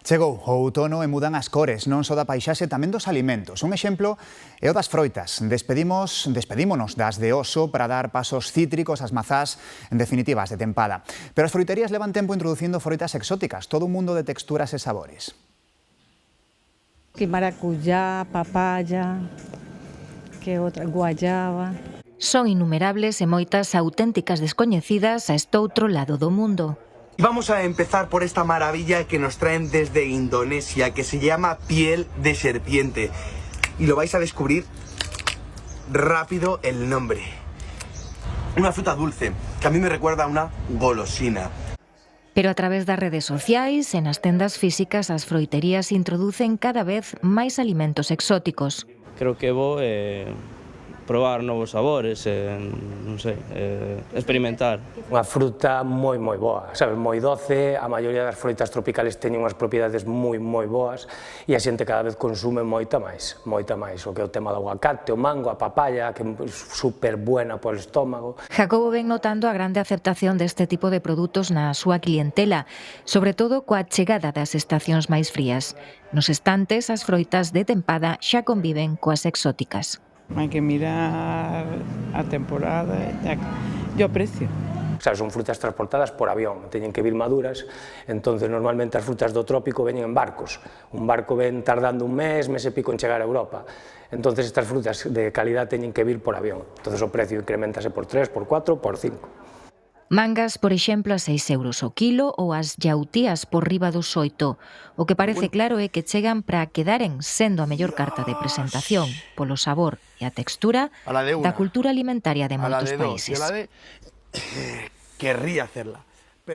Chegou o outono e mudan as cores, non só da paisaxe, tamén dos alimentos. Un exemplo é o das froitas. Despedímonos das de oso para dar pasos cítricos ás mazás, en definitiva, as de tempada. Pero as froiterías levan tempo introducindo froitas exóticas, todo un mundo de texturas e sabores. Que maracuyá, papaya, que outra, guayaba. Son innumerables e moitas auténticas descoñecidas a este outro lado do mundo. Y vamos a empezar por esta maravilla que nos traen desde Indonesia, que se llama piel de serpiente. Y lo vais a descubrir rápido el nombre. Una fruta dulce, que a mí me recuerda a una golosina. Pero a través das redes sociais e nas tendas físicas as froiterías introducen cada vez máis alimentos exóticos. Creo que vou probar novos sabores, non sei, experimentar. Unha fruta moi boa, sabes, moi doce, a maioría das froitas tropicales teñen unhas propiedades moi boas e a xente cada vez consume moita máis, o que é o tema do aguacate, o mango, a papaya, que é super buena polo estómago. Jacobo ven notando a grande aceptación deste tipo de produtos na súa clientela, sobre todo coa chegada das estacións máis frías. Nos estantes, as froitas de tempada xa conviven coas exóticas. Hai que mirar a temporada e o precio. Sabes, son frutas transportadas por avión, teñen que vir maduras, entonces normalmente as frutas do trópico veñen en barcos. Un barco ven tardando un mes e pico en chegar a Europa. Entonces estas frutas de calidad teñen que vir por avión. Entonces o precio incrementase por 3, por 4, por 5. Mangas, por exemplo, a 6 euros o kilo ou as yautías por riba dos 8. O que parece claro é que chegan para quedaren sendo a mellor carta de presentación polo sabor e a textura da cultura alimentaria de moitos países. Querría hacerla.